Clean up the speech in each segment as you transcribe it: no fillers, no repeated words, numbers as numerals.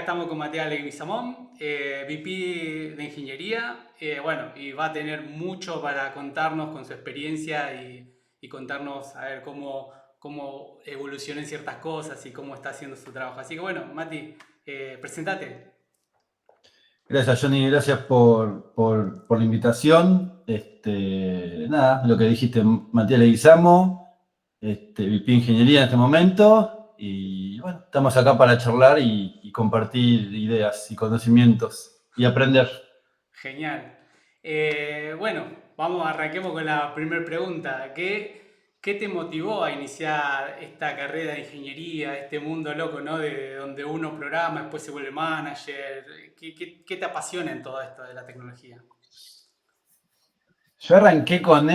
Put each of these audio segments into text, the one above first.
estamos con Matías Leguizamón, VP de Ingeniería. Bueno, y va a tener mucho para contarnos con su experiencia y contarnos a ver cómo evolucionan ciertas cosas y cómo está haciendo su trabajo. Así que bueno, Mati, presentate. Gracias, Johnny, gracias por la invitación. Nada, lo que dijiste, Matías Leguizamo, VP Ingeniería en este momento. Y bueno, estamos acá para charlar y compartir ideas y conocimientos y aprender. Genial. Bueno, arranquemos con la primera pregunta. ¿Qué te motivó a iniciar esta carrera de ingeniería, este mundo loco, ¿no? De donde uno programa, después se vuelve manager. ¿Qué te apasiona en todo esto de la tecnología? Yo arranqué con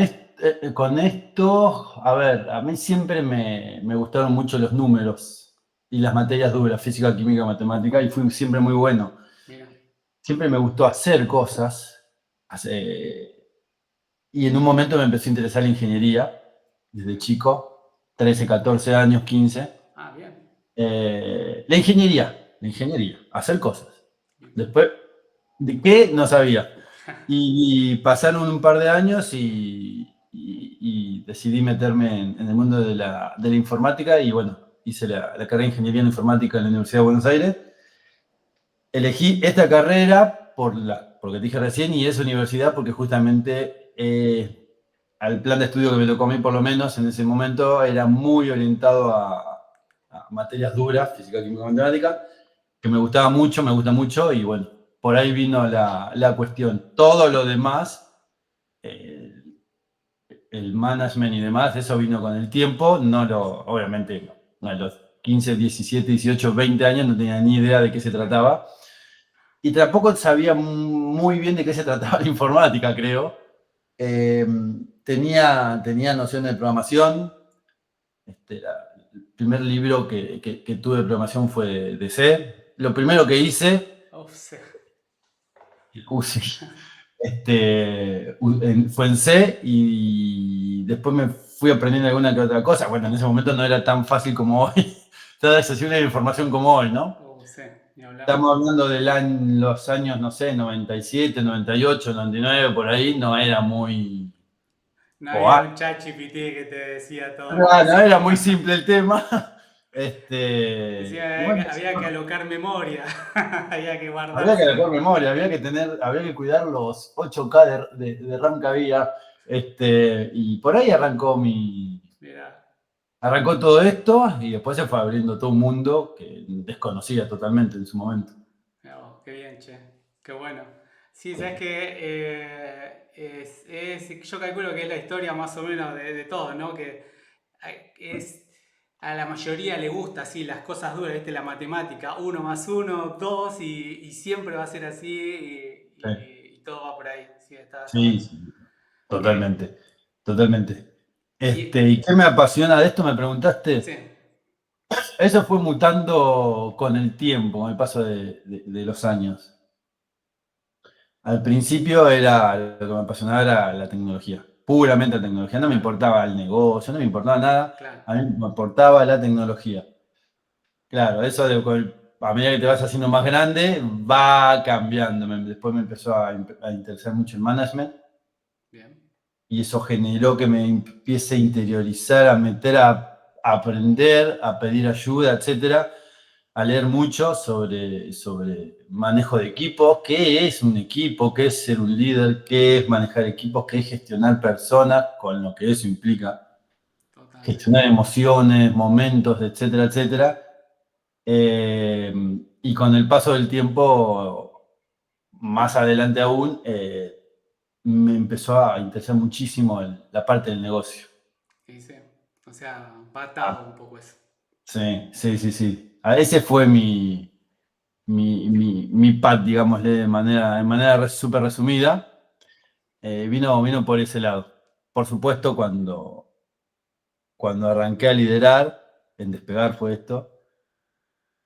esto, a ver, a mí siempre me gustaron mucho los números y las materias duras, física, química, matemática, y fui siempre muy bueno. Mira, Siempre me gustó hacer cosas, y en un momento me empezó a interesar la ingeniería, desde chico, 13, 14 años, 15. bien. La ingeniería, hacer cosas. Después, ¿de qué? No sabía. Y pasaron un par de años y decidí meterme en el mundo de la informática y bueno, hice la carrera de Ingeniería en Informática en la Universidad de Buenos Aires. Elegí esta carrera porque te dije recién y esa universidad porque justamente al plan de estudio que me tocó a mí por lo menos en ese momento era muy orientado a materias duras, física, química, matemática, que me gustaba mucho, me gusta mucho y bueno, por ahí vino la cuestión. Todo lo demás, eh, el management y demás, eso vino con el tiempo, obviamente a los 15, 17, 18, 20 años no tenía ni idea de qué se trataba. Y tampoco sabía muy bien de qué se trataba la informática, creo. Tenía nociones de programación. El primer libro que tuve de programación fue de C. Lo primero que hice, Oh, sí. fue en C y después me fui aprendiendo alguna que otra cosa. Bueno, en ese momento no era tan fácil como hoy, toda accesible a la información como hoy, ¿no? Oh, sí, ni hablar. Estamos hablando de los años, no sé, 97, 98, 99, por ahí, no era muy... No O había un chat GPT que te decía todo lo que no hacía. era muy simple el tema. Decía, Y bueno, había que alocar memoria, había que había que guardarse. alocar memoria, había que cuidar los 8K de RAM que había. Y por ahí Mira. arrancó todo esto y después se fue abriendo todo un mundo que desconocía totalmente en su momento. Oh, qué bien, che. Qué bueno. Sí, sabes que yo calculo que es la historia más o menos de todo, ¿no? Que a la mayoría le gusta así las cosas duras, ¿viste? La matemática, uno más uno, dos, y siempre va a ser así Sí, y todo va por ahí. Sí, está sí, bueno. sí, Eh, totalmente, totalmente. y ¿Y qué me apasiona de esto? Me preguntaste. sí, Eso fue mutando con el tiempo, con el paso de los años. Al principio lo que me apasionaba era la tecnología, puramente la tecnología. No me claro, importaba el negocio, no me importaba nada, claro. a mí me importaba la tecnología. Claro, a medida que te vas haciendo más grande, va cambiando. Después me empezó a interesar mucho el management Bien. y eso generó que me empiece a interiorizar, a meter a aprender, a pedir ayuda, etcétera, a leer mucho sobre manejo de equipos, qué es un equipo, qué es ser un líder, qué es manejar equipos, qué es gestionar personas, con lo que eso implica, Totalmente. gestionar emociones, momentos, etcétera, etcétera. Eh, y con el paso del tiempo, más adelante aún, me empezó a interesar muchísimo la parte del negocio. Sí, sí. O sea, va atado Ah, un poco eso. sí, sí, sí, sí. Ese fue mi pad, digámosle, de manera súper resumida. Vino por ese lado. Por supuesto, cuando arranqué a liderar, en Despegar fue esto,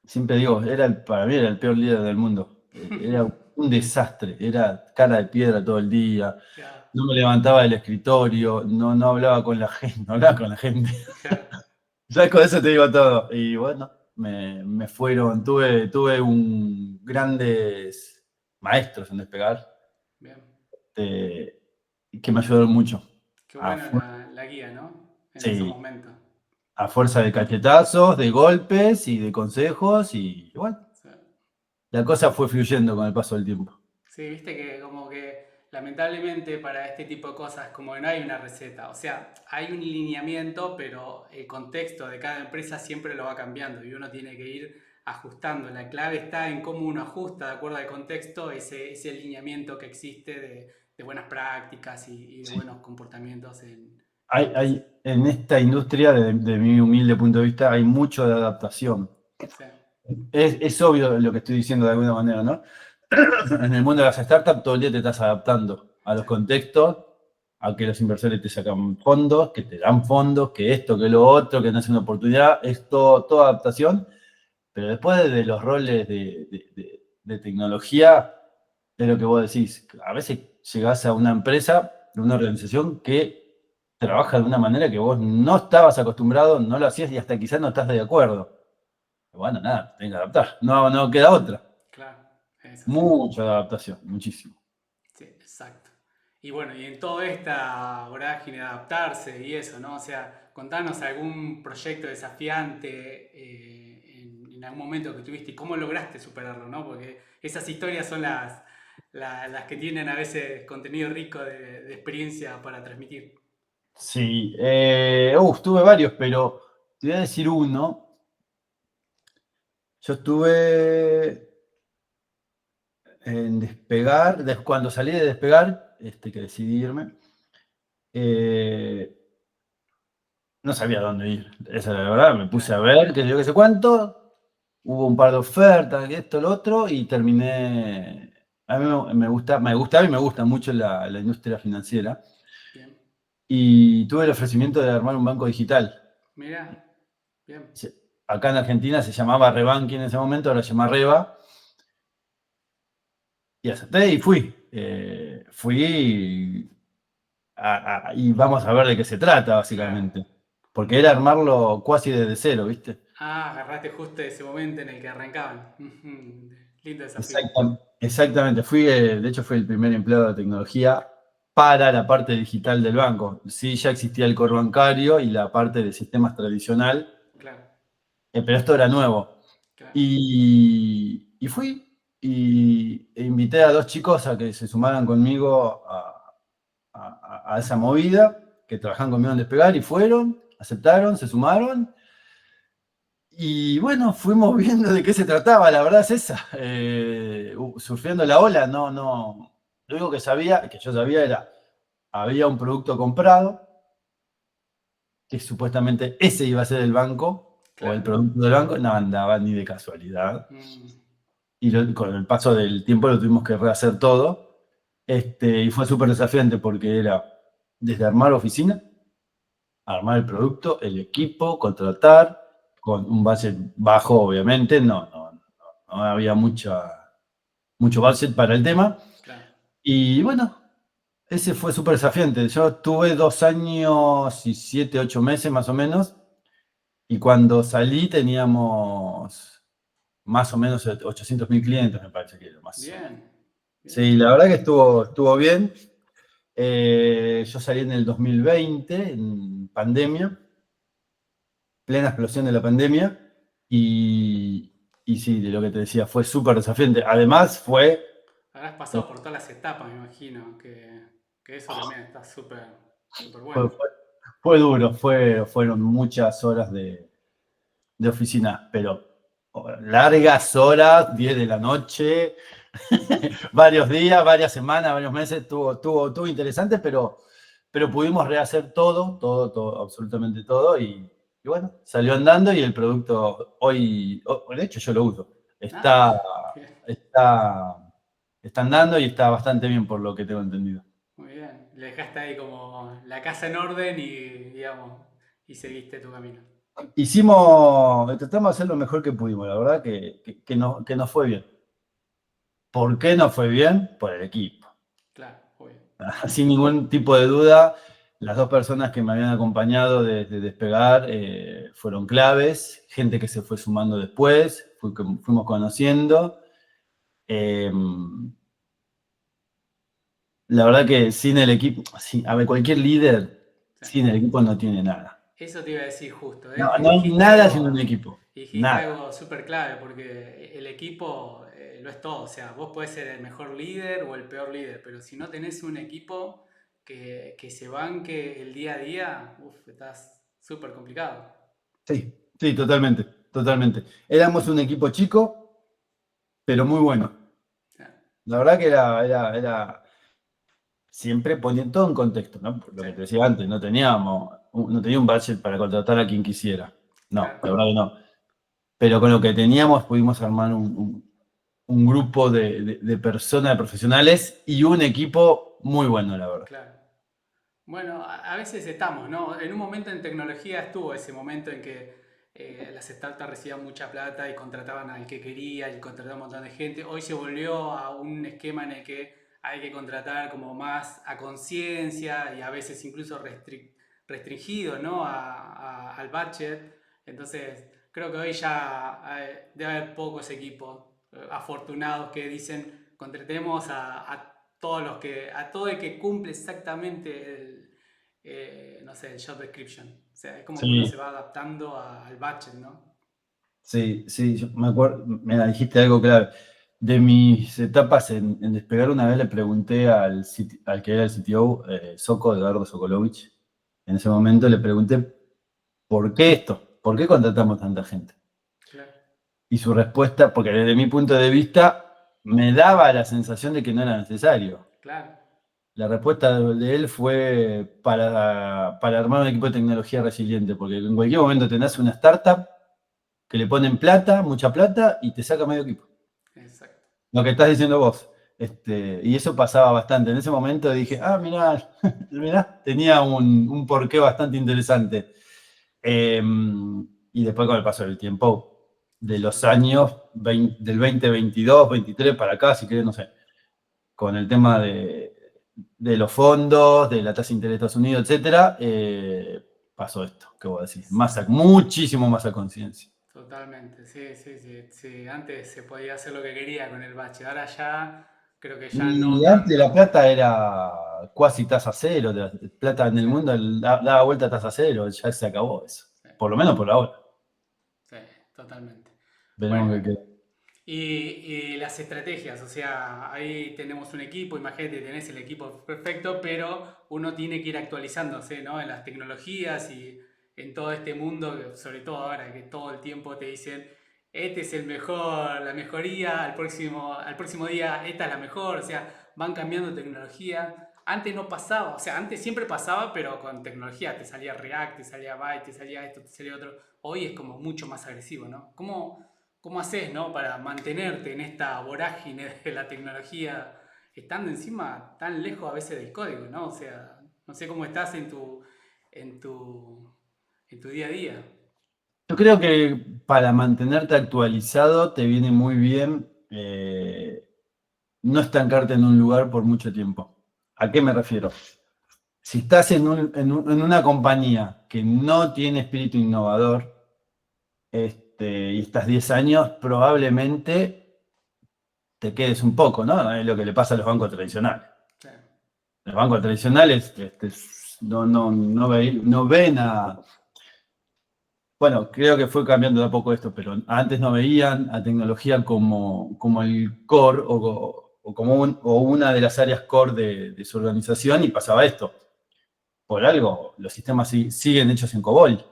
siempre digo, para mí era el peor líder del mundo. Era un desastre, era cara de piedra todo el día, Claro, no me levantaba del escritorio, no hablaba con la gente, no hablaba con la gente. claro. Ya con eso te digo todo. Y bueno, me fueron, tuve grandes maestros en Despegar Bien. eh, que me ayudaron mucho. Qué A, buena fu- la guía, ¿no? En esos sí, momentos. a fuerza de cachetazos, de golpes y de consejos, y bueno, O sea, la cosa fue fluyendo con el paso del tiempo. sí, viste que como que lamentablemente para este tipo de cosas como que no hay una receta. O sea, hay un lineamiento, pero el contexto de cada empresa siempre lo va cambiando y uno tiene que ir ajustando. La clave está en cómo uno ajusta de acuerdo al contexto ese lineamiento que existe de buenas prácticas y de Sí. buenos comportamientos en la empresa. En esta industria, de mi humilde punto de vista, hay mucho de adaptación. Sí, Es obvio lo que estoy diciendo de alguna manera, ¿no? En el mundo de las startups todo el día te estás adaptando a los sí, contextos, a que los inversores te sacan fondos, que te dan fondos, que esto, que lo otro, que no es una oportunidad, es toda adaptación, pero después de los roles de tecnología, es lo que vos decís, a veces llegás a una empresa, a una organización que trabaja de una manera que vos no estabas acostumbrado, no lo hacías y hasta quizás no estás de acuerdo. Bueno, nada, tenés que adaptar, no queda otra. claro, es así. Mucha adaptación, muchísimo. Sí, exacto. Y bueno, y en toda esta vorágine de adaptarse y eso, ¿no? O sea, contanos algún proyecto desafiante en algún momento que tuviste y cómo lograste superarlo, ¿no? Porque esas historias son las que tienen a veces contenido rico de experiencia para transmitir. Sí, tuve varios, pero te voy a decir uno. Yo estuve en Despegar, cuando salí de Despegar, que decidí irme, eh, no sabía dónde ir. Esa es la verdad, me puse Claro, a ver, que yo qué sé cuánto, hubo un par de ofertas, que esto, lo otro, y terminé. A mí me gustaba y me gusta mucho la industria financiera. bien. Y tuve el ofrecimiento de armar un banco digital. Mira, bien. Acá en Argentina se llamaba Rebanking en ese momento, ahora se llama Reba. Y acepté y fui. Fui y vamos a ver de qué se trata, Claro. básicamente. Porque era armarlo casi desde cero, ¿viste? Ah, agarraste justo ese momento en el que arrancaban. Ujú. Lindo desafío. Exactamente. De hecho, fui el primer empleado de tecnología para la parte digital del banco. Sí, ya existía el core bancario y la parte de sistemas tradicional, Claro, pero esto era nuevo. claro. Y fui e invité a dos chicos a que se sumaran conmigo a esa movida, que trabajan conmigo en Despegar y fueron, aceptaron, se sumaron. Y bueno, fuimos viendo de qué se trataba, la verdad es esa. Surfeando la ola, no. Lo único que yo sabía era, había un producto comprado, que supuestamente ese iba a ser el banco, o el Claro. producto del banco, no andaba ni de casualidad. Mm, Y con el paso del tiempo lo tuvimos que rehacer todo. Y fue súper desafiante porque era desde armar oficina, armar el producto, el equipo, contratar, con un budget bajo, obviamente, no había mucho budget para el tema. claro. Y bueno, ese fue súper desafiante. Yo tuve 2 años y 7, 8 meses más o menos, y cuando salí teníamos más o menos 800.000 clientes, me parece que era más o menos. Bien, bien. Sí, la verdad que estuvo bien. Yo salí en el 2020, en pandemia, plena explosión de la pandemia, y sí, de lo que te decía, fue súper desafiante. Además, Habrás pasado por todas las etapas, me imagino, que eso también está súper, súper bueno. fue, fue- fue duro, fueron muchas horas de oficina, pero largas horas, 10 de la noche, varios días, varias semanas, varios meses, estuvo interesante, pero pudimos rehacer todo, absolutamente todo, y bueno, salió andando y el producto hoy, de hecho yo lo uso, Ah, está, bien, está, está andando y está bastante bien por lo que tengo entendido. muy bien. Le dejaste ahí como la casa en orden y, digamos, y seguiste tu camino. Tratamos de hacer lo mejor que pudimos, la verdad que nos fue bien. ¿Por qué no fue bien? Por el equipo. Claro, muy bien. Sin ningún tipo de duda. las dos personas que me habían acompañado desde despegar fueron claves, gente que se fue sumando después, fuimos conociendo. Eh, la verdad que sin el equipo, a ver, cualquier líder Sí. sin el equipo no tiene nada. Eso te iba a decir justo, No, ¿eh? no hay nada sin un equipo. Dijiste Nada. algo súper clave, porque el equipo lo es todo. O sea, vos podés ser el mejor líder o el peor líder, pero si no tenés un equipo que se banque el día a día, estás súper complicado. Sí, sí, totalmente, totalmente. Éramos un equipo chico, pero muy bueno. O sea, La verdad que era siempre poniendo todo en contexto, ¿no? Por lo sí, que te decía antes, no tenía un budget para contratar a quien quisiera. No, claro, la verdad que no. Pero con lo que teníamos pudimos armar un grupo de personas, de profesionales y un equipo muy bueno, la verdad. claro. Bueno, a veces estamos, ¿no? En un momento en tecnología estuvo ese momento en que las startups recibían mucha plata y contrataban al que quería y contrataban un montón de gente. Hoy se volvió a un esquema en el que hay que contratar como más a conciencia y a veces incluso restringido, ¿no? Al budget. Entonces, creo que hoy ya debe haber pocos equipos afortunados que dicen contratemos a todos los a todo el que cumple exactamente no sé, el job description. O sea, es como que uno se Sí, va adaptando al budget, ¿no? sí, sí, yo me acuerdo, me dijiste algo clave. De mis etapas en Despegar, una vez le pregunté al que era el CTO, Eduardo Sokolovich, en ese momento le pregunté, ¿por qué esto? ¿Por qué contratamos tanta gente? Claro, Y su respuesta, porque desde mi punto de vista me daba la sensación de que no era necesario. claro, La respuesta de él fue para armar un equipo de tecnología resiliente, porque en cualquier momento tenés una startup que le ponen plata, mucha plata, y te saca medio equipo. exacto. Lo que estás diciendo vos. Y eso pasaba bastante. En ese momento dije, mirá, mirá, tenía un porqué bastante interesante. Eh, y después con el paso del tiempo, de los años del 2022, 23 para acá, si querés, no sé, con el tema de los fondos, de la tasa de interés de Estados Unidos, etcétera, pasó esto, que vos decís, muchísimo más a conciencia. Totalmente, sí, sí, sí, sí. Antes se podía hacer lo que quería con el bache, ahora ya creo que ya no Y antes la tanto. plata era casi tasa cero, la plata en el Sí, mundo daba vuelta a tasa cero, ya se acabó eso. sí, Por lo menos por ahora. sí, totalmente. Veremos Bueno, qué queda. y las estrategias, o sea, ahí tenemos un equipo, imagínate, tenés el equipo perfecto, pero uno tiene que ir actualizándose, ¿no? En las tecnologías y en todo este mundo, sobre todo ahora que todo el tiempo te dicen, este es el mejor, la mejoría, al próximo día esta es la mejor, o sea, van cambiando tecnología. Antes no pasaba, o sea, antes siempre pasaba, pero con tecnología, te salía React, te salía Byte, te salía esto, te salía otro. Hoy es como mucho más agresivo, ¿no? ¿Cómo haces, no, para mantenerte en esta vorágine de la tecnología, estando encima tan lejos a veces del código, ¿no? O sea, no sé cómo estás en tu, en tu día a día. Yo creo que para mantenerte actualizado te viene muy bien no estancarte en un lugar por mucho tiempo. ¿A qué me refiero? Si estás en una compañía que no tiene espíritu innovador, y estás 10 años, probablemente te quedes un poco, ¿no? Es lo que le pasa a los bancos tradicionales. Sí, Los bancos tradicionales no ven a... Bueno, creo que fue cambiando de a poco esto, pero antes no veían a tecnología como el core o como o una de las áreas core de su organización y pasaba esto. Por algo, los sistemas siguen hechos en COBOL.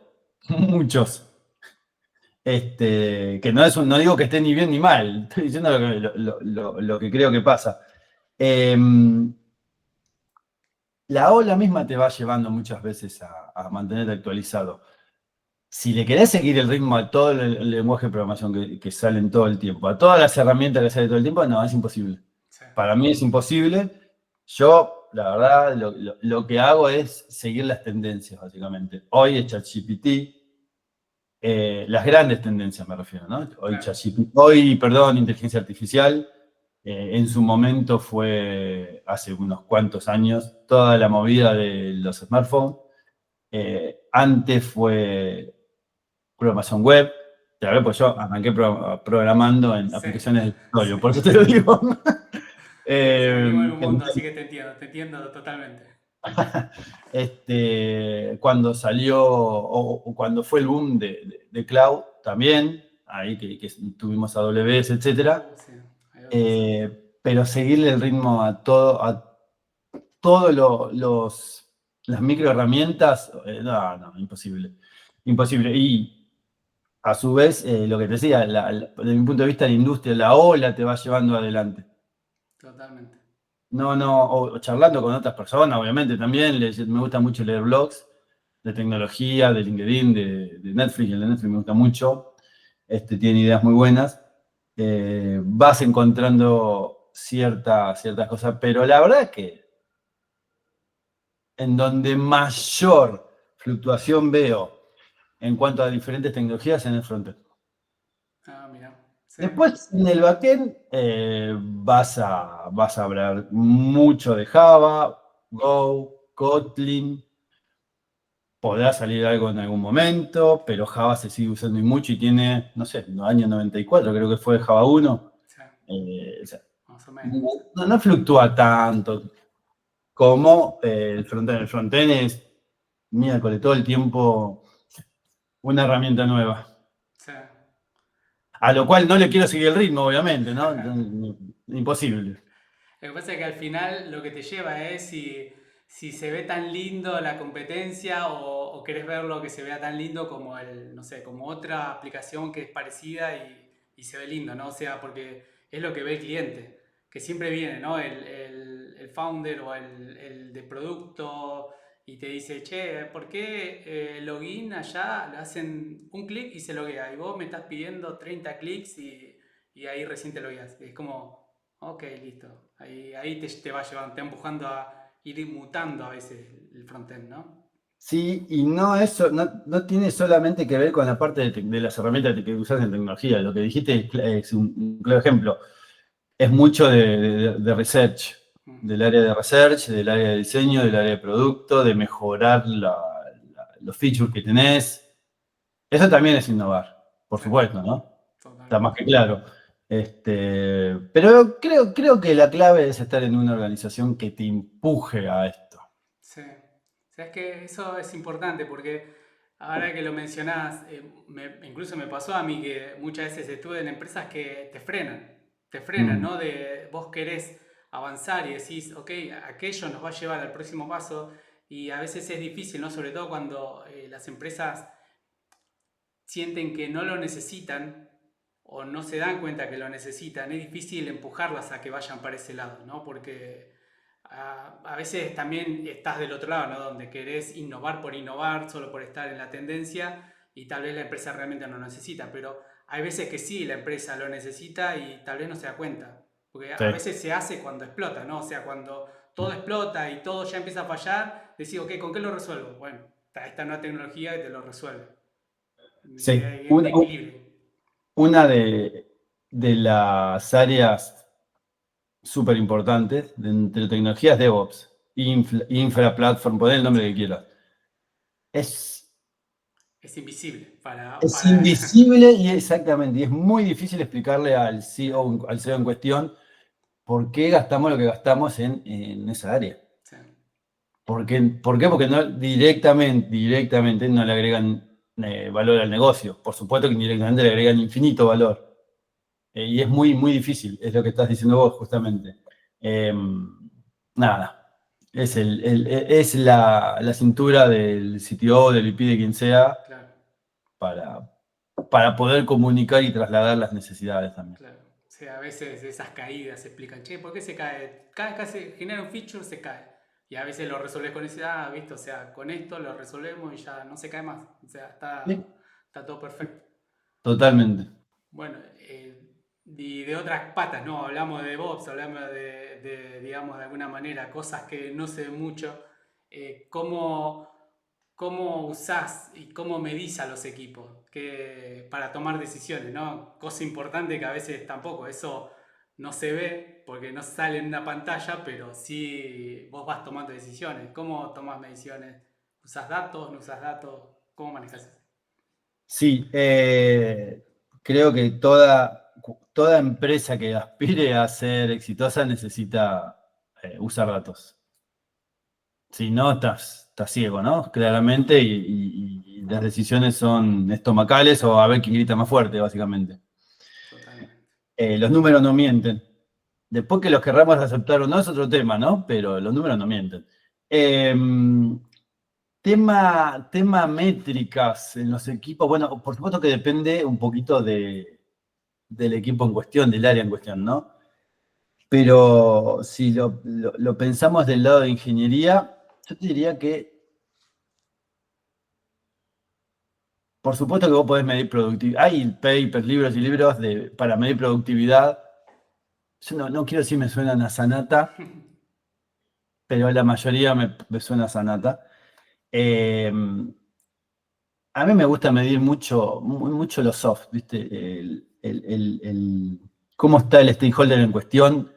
Muchos. Que no digo que esté ni bien ni mal, estoy diciendo lo que creo que pasa. La ola misma te va llevando muchas veces a mantenerte actualizado. Si le querés seguir el ritmo a todo el lenguaje de programación que salen todo el tiempo, a todas las herramientas que salen todo el tiempo, no, es imposible. sí, Para mí es imposible. Yo, la verdad, lo que hago es seguir las tendencias, básicamente. Hoy es ChatGPT, las grandes tendencias me refiero, ¿no? claro, Hoy, perdón, inteligencia artificial, En su momento fue, hace unos cuantos años, toda la movida de los smartphones. Antes fue programación web. Ya pues yo arranqué programando en Sí, aplicaciones de escritorio, sí. por eso te lo digo. Sí, venimos del mismo mundo, Genial. así que te entiendo totalmente. Cuando salió o cuando fue el boom de cloud también, ahí que tuvimos AWS, etcétera, Sí, ahí va a pasar. pero seguirle el ritmo a todos las micro herramientas, no, imposible. Imposible. Y a su vez, lo que te decía, desde mi punto de vista, la industria, la ola te va llevando adelante. Totalmente. No, no, o charlando con otras personas, obviamente también, me gusta mucho leer blogs de tecnología, de LinkedIn, de Netflix, el de Netflix me gusta mucho, tiene ideas muy buenas. Vas encontrando ciertas cosas, pero la verdad es que en donde mayor fluctuación veo en cuanto a diferentes tecnologías en el frontend. Ah, mira. Sí, Después en el backend vas a hablar mucho de Java, Go, Kotlin, podrá salir algo en algún momento, pero Java se sigue usando y mucho y tiene, no sé, en los años 94 creo que fue Java 1. sí, O sea, más o menos. no fluctúa tanto como el frontend. El frontend es miércoles todo el tiempo una herramienta nueva. Sí. A lo cual no le quiero seguir el ritmo, obviamente, ¿no? Imposible. Lo que pasa es que al final lo que te lleva es si se ve tan lindo la competencia o querés verlo que se vea tan lindo como no sé, como otra aplicación que es parecida y se ve lindo, ¿no? O sea, porque es lo que ve el cliente, que siempre viene, ¿no? El founder o el de producto y te dice, che, ¿por qué el login allá le hacen un clic y se loguea? Y vos me estás pidiendo 30 clics y ahí recién te logueas. Es como... Ok, listo. Ahí te va llevando, te va empujando a ir mutando a veces el frontend, ¿no? Sí, y no eso, no tiene solamente que ver con la parte de las herramientas que usas en tecnología. Lo que dijiste es un claro ejemplo. Es mucho de research, Mm, del área de research, del área de diseño, del área de producto, de mejorar los features que tenés. Eso también es innovar, por sí, supuesto, ¿no? Está más totalmente. que claro. Pero creo que la clave es estar en una organización que te empuje a esto. Sí. Sabes que eso es importante porque ahora que lo mencionás, incluso me pasó a mí que muchas veces estuve en empresas que te frenan, Mm, ¿no? De vos querés avanzar y decís, ok, aquello nos va a llevar al próximo paso y a veces es difícil, ¿no? Sobre todo cuando las empresas sienten que no lo necesitan o no se dan cuenta que lo necesitan, es difícil empujarlas a que vayan para ese lado, ¿no? Porque a veces también estás del otro lado, ¿no? Donde querés innovar por innovar, solo por estar en la tendencia y tal vez la empresa realmente no lo necesita, pero hay veces que sí, la empresa lo necesita y tal vez no se da cuenta. Porque sí. a veces se hace cuando explota, ¿no? O sea, cuando todo explota y todo ya empieza a fallar, decís, ok, ¿con qué lo resuelvo? Bueno, está esta nueva tecnología que te lo resuelve. Sí. Hay un equilibrio. Una de las áreas súper importantes entre tecnologías DevOps, infra, platform, poner el Sí. nombre que quieras. Es, Es invisible es para... invisible y exactamente, y es muy difícil explicarle al CEO, al CEO en cuestión por qué gastamos lo que gastamos en esa área. Sí, ¿Por qué? Porque no, directamente no le agregan valor al negocio. Por supuesto que indirectamente le agregan infinito valor. Y es muy, muy difícil, es lo que estás diciendo vos, justamente. Eh, Nada, es la cintura del CTO, del VP, de quien sea, claro, para, para poder comunicar y trasladar las necesidades también. claro. O sea, a veces esas caídas se explican, che, ¿por qué se cae? Cada vez que se genera un feature se cae. Y a veces lo resolves con ese, ¿viste? O sea, con esto lo resolvemos y ya no se cae más. O sea, Sí, está todo perfecto. totalmente. Bueno, y de otras patas, ¿no? Hablamos de DevOps, hablamos digamos, de alguna manera, cosas que no sé mucho. ¿Cómo, cómo usás y cómo medís a los equipos para tomar decisiones, ¿no? Cosa importante que a veces tampoco, eso no se ve porque no sale en una pantalla, pero sí vos vas tomando decisiones. ¿Cómo tomas mediciones? ¿Usas datos? ¿No usas datos? ¿Cómo manejas eso? Sí, creo que toda empresa que aspire a ser exitosa necesita usar datos. Si no, estás ciego, ¿no? Claramente, y las decisiones son estomacales o a ver quién grita más fuerte, básicamente. Totalmente. Los números no mienten. Después que los querramos aceptar o no es otro tema, ¿no? Pero los números no mienten. Eh, tema métricas en los equipos, bueno, por supuesto que depende un poquito del equipo en cuestión, del área en cuestión, ¿no? Pero si lo pensamos del lado de ingeniería, yo te diría que, por supuesto que vos podés medir productividad. Hay papers, libros y libros para medir productividad. Yo no quiero decir me suenan a Sanata, pero la mayoría me suena a Sanata. Eh, a mí me gusta medir mucho los soft, ¿viste? Cómo está el stakeholder en cuestión,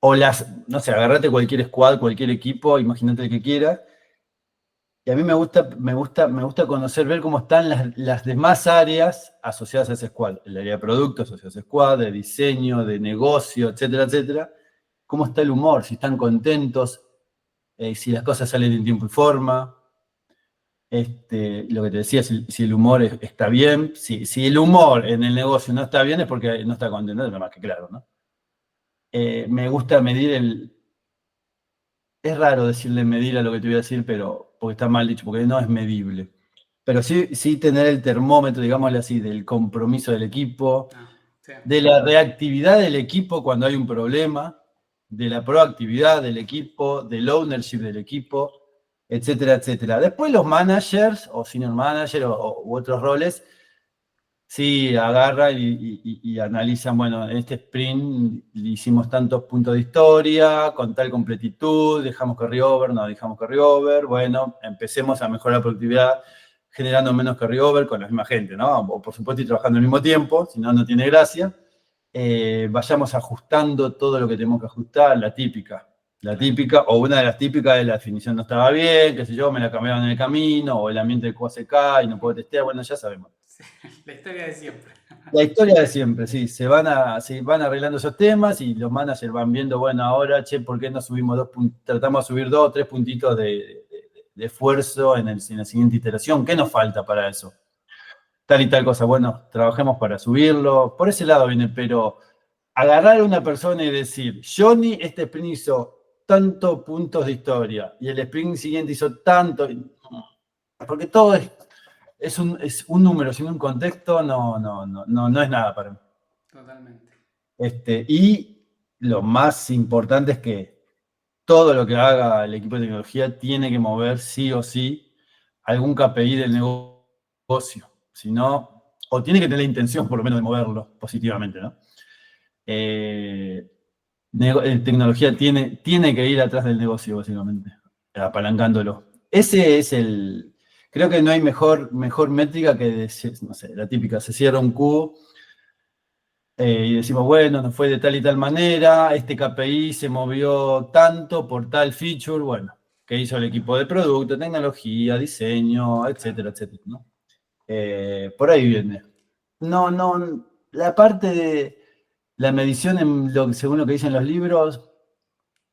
o no sé, agarrate cualquier squad, cualquier equipo, imagínate el que quieras. Y a mí me gusta conocer, ver cómo están las demás áreas asociadas a ese squad. El área de producto asociada a ese squad, de diseño, de negocio, etcétera, etcétera. Cómo está el humor, si están contentos, si las cosas salen en tiempo y forma. Lo que te decía, si el humor está bien, si el humor en el negocio no está bien es porque no está contento, es más que claro, ¿no? Me gusta medir es raro decirle medir a lo que te voy a decir, pero porque está mal dicho, porque no es medible. Pero sí tener el termómetro, digámosle así, del compromiso del equipo, Ah, sí, de la reactividad del equipo cuando hay un problema, de la proactividad del equipo, del ownership del equipo, etcétera, etcétera. Después los managers o senior manager u otros roles, sí, agarran y analizan, bueno, en este sprint hicimos tantos puntos de historia, con tal completitud, dejamos carryover, no dejamos carryover, bueno, empecemos a mejorar la productividad generando menos carryover con la misma gente, ¿no? O por supuesto y trabajando al mismo tiempo, si no, no tiene gracia. Vayamos ajustando todo lo que tenemos que ajustar, la típica. La claro. típica, o una de las típicas es la definición no estaba bien, qué sé yo, me la cambiaron en el camino, o el ambiente de QACK y no puedo testear, bueno, ya sabemos. Sí, la historia de siempre. La historia de siempre, sí, se van arreglando esos temas y los managers van viendo, bueno, ahora, che, ¿por qué no subimos tratamos de subir 2 o 3 puntitos de esfuerzo en la siguiente iteración? ¿Qué nos falta para eso? Tal y tal cosa, bueno, trabajemos para subirlo. Por ese lado viene, pero agarrar a una persona y decir, Johnny, este sprint hizo tantos puntos de historia y el sprint siguiente hizo tanto, porque todo es un número sin un contexto, no es nada para mí. Totalmente. Y lo más importante es que todo lo que haga el equipo de tecnología tiene que mover sí o sí algún KPI del negocio. Si no, o tiene que tener la intención por lo menos de moverlo positivamente, ¿no? Tecnología tiene que ir atrás del negocio, básicamente, apalancándolo. Ese es creo que no hay mejor métrica que, no sé, la típica, se cierra un cubo y decimos, bueno, nos fue de tal y tal manera, este KPI se movió tanto por tal feature, bueno, que hizo el equipo de producto, tecnología, diseño, Claro. etcétera, etcétera, ¿no? Por ahí viene. La parte de la medición, según lo que dicen los libros,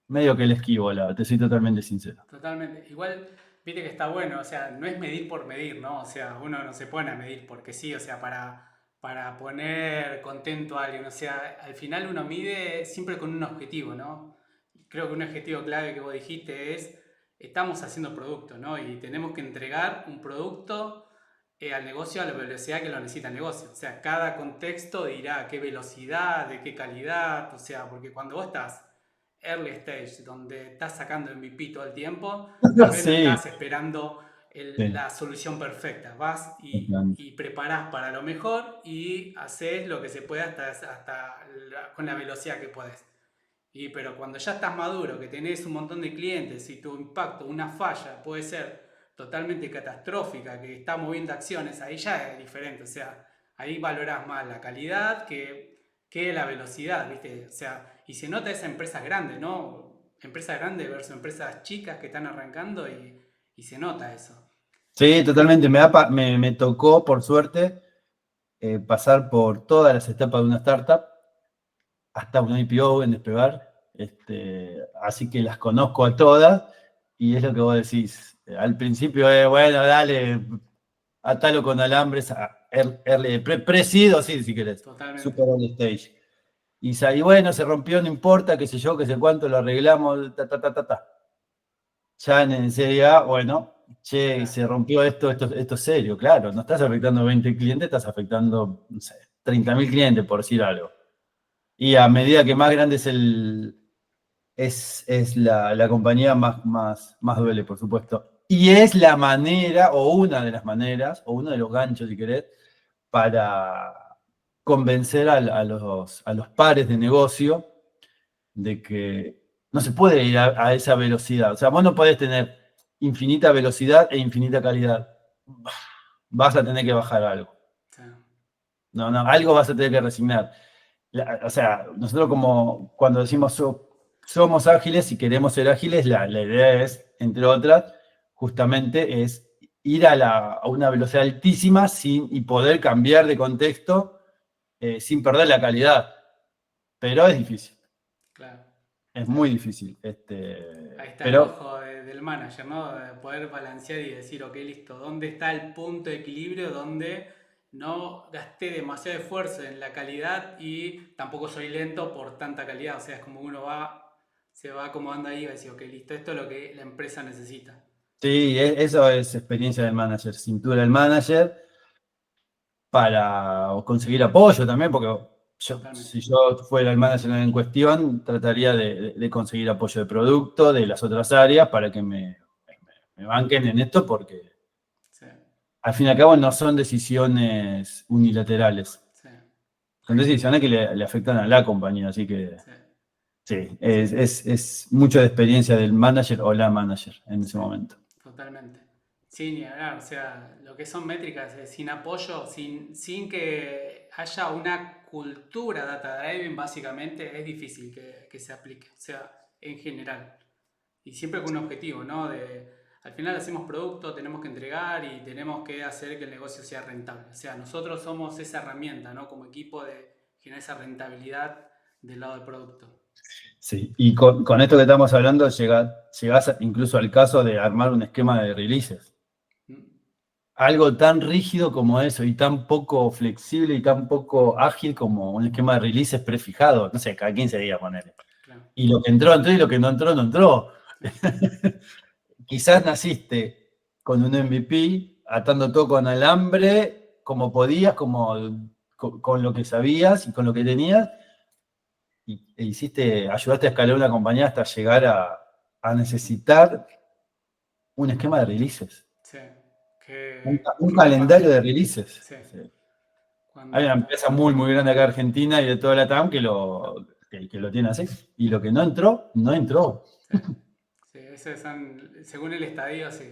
medio que le esquivo, te soy totalmente sincero. Totalmente. Igual, viste que está bueno, o sea, no es medir por medir, ¿no? O sea, uno no se pone a medir porque sí, o sea, para poner contento a alguien, o sea, al final uno mide siempre con un objetivo, ¿no? Creo que un objetivo clave que vos dijiste es, estamos haciendo producto, ¿no? Y tenemos que entregar un producto al negocio a la velocidad que lo necesita el negocio. O sea, cada contexto dirá a qué velocidad, de qué calidad, o sea, porque cuando vos estás early stage, donde estás sacando MVP todo el tiempo, tal vez no Sí, estás esperando sí, la solución perfecta. Vas totalmente. y preparás para lo mejor y haces lo que se puede con la velocidad que podés. Pero cuando ya estás maduro, que tenés un montón de clientes y tu impacto, una falla puede ser totalmente catastrófica, que está moviendo acciones, ahí ya es diferente. O sea, ahí valorás más la calidad que la velocidad, ¿viste? O sea, y se nota esa empresa grande, ¿no? Empresas grandes versus empresas chicas que están arrancando y se nota eso. Sí, totalmente. Me tocó, por suerte, pasar por todas las etapas de una startup, hasta una IPO en despegar. Así que las conozco a todas y es lo que vos decís. Al principio es, bueno, dale, atalo con alambres, pre-seed sí, si querés, Totalmente. super early stage. Y bueno, se rompió, no importa, qué sé yo, qué sé cuánto, lo arreglamos, ta, ta, ta, ta, ta. Ya en serie A, bueno, che, Claro, se rompió esto es serio, claro, no estás afectando 20 clientes, estás afectando, no sé, 30.000 clientes, por decir algo. Y a medida que más grande es la compañía, más duele, por supuesto. Y es la manera, o una de las maneras, o uno de los ganchos, si querés, para convencer a los pares de negocio de que no se puede ir a esa velocidad. O sea, vos no podés tener infinita velocidad e infinita calidad. Vas a tener que bajar algo. sí, No, algo vas a tener que resignar. O sea, nosotros como cuando decimos somos ágiles y queremos ser ágiles, la idea es, entre otras, justamente es ir a una velocidad altísima y poder cambiar de contexto sin perder la calidad. Pero es difícil, claro. es Sí. muy difícil. Ahí está el Pero ojo del manager, ¿no? De poder balancear y decir, ok, listo, ¿dónde está el punto de equilibrio donde no gasté demasiado esfuerzo en la calidad y tampoco soy lento por tanta calidad? O sea, es como uno se va acomodando ahí y va a decir, ok, listo, esto es lo que la empresa necesita. sí, eso es experiencia del manager, cintura del manager para conseguir apoyo también, porque Totalmente. si yo fuera el manager en cuestión, trataría de conseguir apoyo de producto de las otras áreas para que me banquen en esto, porque Sí, al fin y al cabo no son decisiones unilaterales, sí, son decisiones que le afectan a la compañía, así que sí, sí, sí, es mucho de experiencia del manager o la manager en ese sí, momento. totalmente. Sí, ni hablar, o sea, lo que son métricas, sin apoyo, sin que haya una cultura data driving, básicamente es difícil que se aplique, o sea, en general. Y siempre con un objetivo, ¿no? Al final hacemos producto, tenemos que entregar y tenemos que hacer que el negocio sea rentable. O sea, nosotros somos esa herramienta, ¿no? Como equipo de generar esa rentabilidad del lado del producto. Sí, y con esto que estamos hablando, llegás incluso al caso de armar un esquema de releases. ¿Mm? Algo tan rígido como eso, y tan poco flexible y tan poco ágil como un esquema de releases prefijado. No sé, cada 15 días ponerle. Claro, Y lo que entró, entró, y lo que no entró, no entró. sí, Quizás naciste con un MVP, atando todo con alambre, como podías, con lo que sabías y con lo que tenías, ayudaste a escalar una compañía hasta llegar a necesitar un esquema de releases, sí. un Que no es calendario fácil. de releases. Sí, Sí. Hay una cuando... empresa muy, muy grande acá en Argentina y de toda la TAM que lo tiene así. Y lo que no entró, no entró. Sí, sí, según el estadio, sí,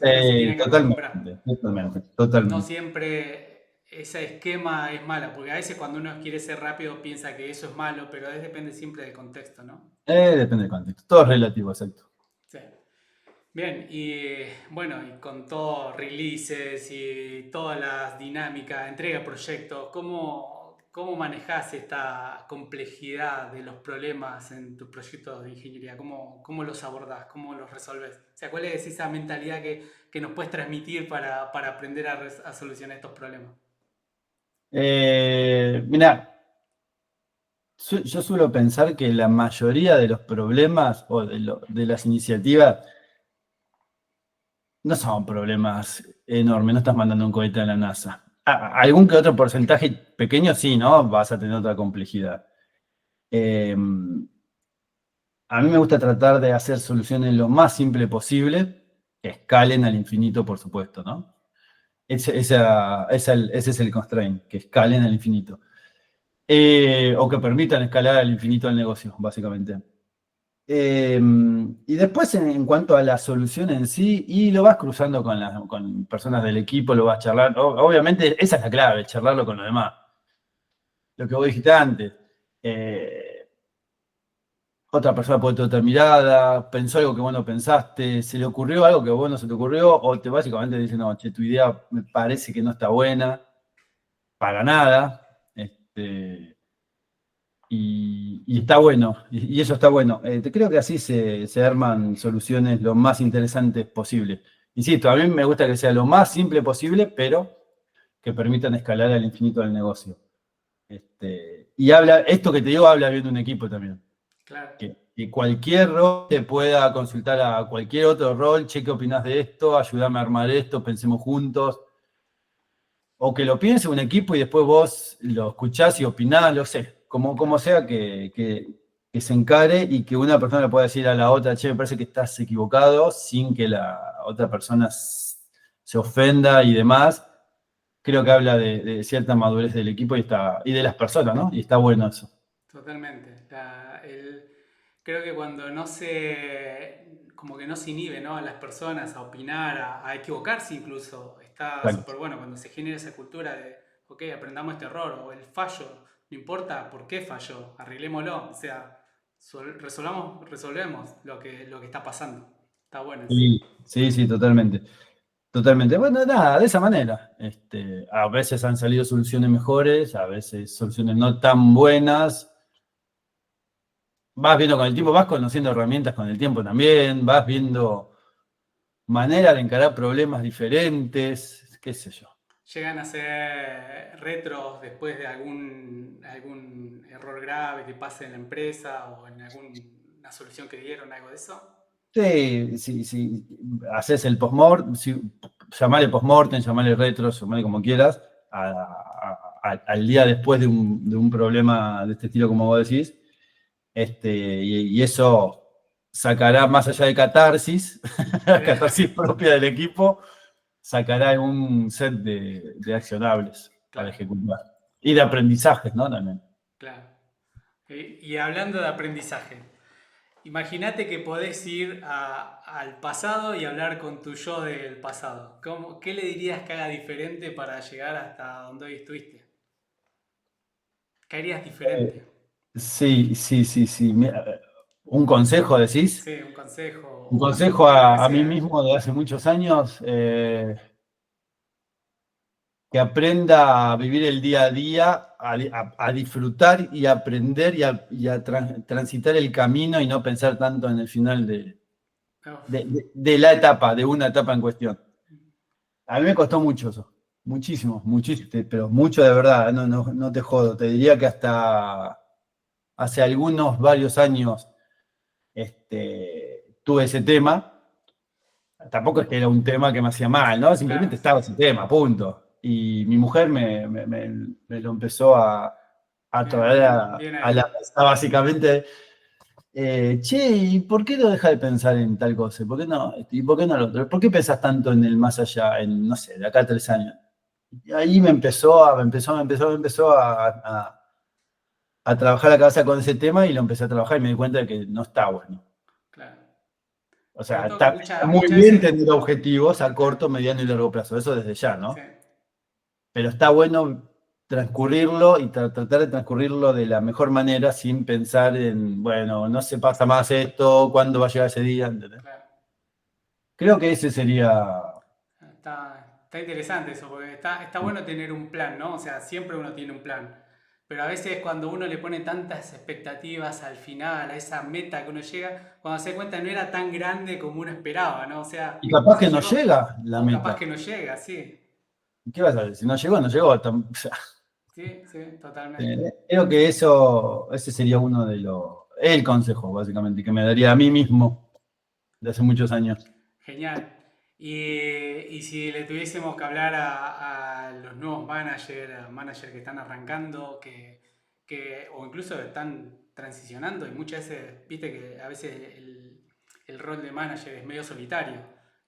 uno se tiene que acostumbrar. Totalmente, totalmente, No totalmente. siempre ese esquema es mala, porque a veces cuando uno quiere ser rápido piensa que eso es malo, pero depende siempre del contexto, ¿no? Depende del contexto. Todo es relativo, exacto. Sí. Bien, y bueno, y con todo releases y todas las dinámicas, entrega de proyectos, ¿cómo manejas esta complejidad de los problemas en tus proyectos de ingeniería? ¿Cómo los abordás? ¿Cómo los resolves? O sea, ¿cuál es esa mentalidad que nos puedes transmitir para aprender a solucionar estos problemas? Mirá, yo suelo pensar que la mayoría de los problemas o de las iniciativas no son problemas enormes, no estás mandando un cohete a la NASA. Algún que otro porcentaje pequeño sí, ¿no? Vas a tener otra complejidad. Eh, a mí me gusta tratar de hacer soluciones lo más simple posible, que escalen al infinito, por supuesto, ¿no? Ese es el constraint, que escalen al infinito. O que permitan escalar al infinito el negocio, básicamente. Y después, en cuanto a la solución en sí, y lo vas cruzando con personas del equipo, lo vas charlando. Obviamente, esa es la clave, charlarlo con los demás. Lo que vos dijiste antes. eh, otra persona puede tener otra mirada, pensó algo que vos no pensaste, se le ocurrió algo que vos no se te ocurrió, o te básicamente dice, no, che, tu idea me parece que no está buena, para nada, y está bueno, y eso está bueno. Creo que así se arman soluciones lo más interesantes posible. Insisto, a mí me gusta que sea lo más simple posible, pero que permitan escalar al infinito del negocio. Y esto que te digo, habla bien de un equipo también. Claro. Que cualquier rol te pueda consultar a cualquier otro rol, che, ¿qué opinás de esto? Ayúdame a armar esto, pensemos juntos. O que lo piense un equipo y después vos lo escuchás y opinás, lo sé. Como sea que se encare y que una persona le pueda decir a la otra, che, me parece que estás equivocado, sin que la otra persona se ofenda y demás. Creo que habla de cierta madurez del equipo y de las personas, ¿no? Y está bueno eso. Totalmente. Creo que cuando no se, como que no se inhibe, ¿no? A las personas a opinar, a equivocarse incluso, está súper Exacto. bueno cuando se genera esa cultura de, ok, aprendamos este error o el fallo, no importa por qué falló, arreglémoslo, o sea, resolvemos lo que está pasando. Está bueno eso. Sí, sí, sí, totalmente. Totalmente. Bueno, nada, de esa manera. A veces han salido soluciones mejores, a veces soluciones no tan buenas. Vas viendo con el tiempo, vas conociendo herramientas con el tiempo también, vas viendo maneras de encarar problemas diferentes, qué sé yo. ¿Llegan a ser retros después de algún error grave que pase en la empresa o en alguna solución que dieron, algo de eso? Sí, sí, sí. Haces el postmortem, llamale postmortem, llamale retro, llamale como quieras, al día después de un problema de este estilo, como vos decís. Y eso sacará, más allá de catarsis, catarsis propia del equipo, sacará un set de accionables para Claro, ejecutar. Y de aprendizajes, ¿no? También. claro. Y hablando de aprendizaje, imagínate que podés ir al pasado y hablar con tu yo del pasado. ¿Qué le dirías que haga diferente para llegar hasta donde hoy estuviste? ¿Qué harías diferente? Eh, Sí, sí, sí, sí. Un consejo, decís. Sí, un consejo Un o consejo lo que a mí sea. mismo de hace muchos años, que aprenda a vivir el día a día, a disfrutar y a aprender y a transitar el camino y no pensar tanto en el final Uf, de la etapa, de una etapa en cuestión. A mí me costó mucho eso, muchísimo, muchísimo, pero mucho de verdad, no te jodo. Te diría que hasta hace varios años, tuve ese tema. Tampoco es que era un tema que me hacía mal, ¿no? claro, Simplemente sí. estaba ese tema, punto. Y mi mujer me lo empezó a traer Bien, bien a la ahí. mesa, básicamente. Che, ¿y por qué no dejas de pensar en tal cosa? ¿Por qué no? ¿Y por qué no lo otro? ¿Por qué pensás tanto en el más allá, en, no sé, de acá a 3 años? Y ahí me empezó a trabajar la cabeza con ese tema y lo empecé a trabajar y me di cuenta de que no está bueno. Claro. O Sobre sea, todo que está muy muchas bien veces, tener objetivos a claro, corto, mediano y largo plazo, eso desde ya, sí, ¿no? Pero está bueno transcurrirlo y tratar de transcurrirlo de la mejor manera sin pensar en, bueno, no se pasa más esto, ¿cuándo va a llegar ese día? ¿Entendés? claro. Creo que ese sería... Está interesante eso, porque está bueno tener un plan, ¿no? O sea, siempre uno tiene un plan. Pero a veces cuando uno le pone tantas expectativas al final, a esa meta que uno llega, cuando se da cuenta no era tan grande como uno esperaba, ¿no? O sea, Y capaz se que no llegó. llega la O capaz meta. que no llega, sí. ¿Qué vas a decir? Si no llegó, no llegó. O sea, Sí, sí, totalmente. creo que ese sería uno de el consejo, básicamente, que me daría a mí mismo de hace muchos años. Genial. Y si le tuviésemos que hablar a los nuevos managers que están arrancando, o incluso están transicionando, y muchas veces, viste que a veces el rol de manager es medio solitario,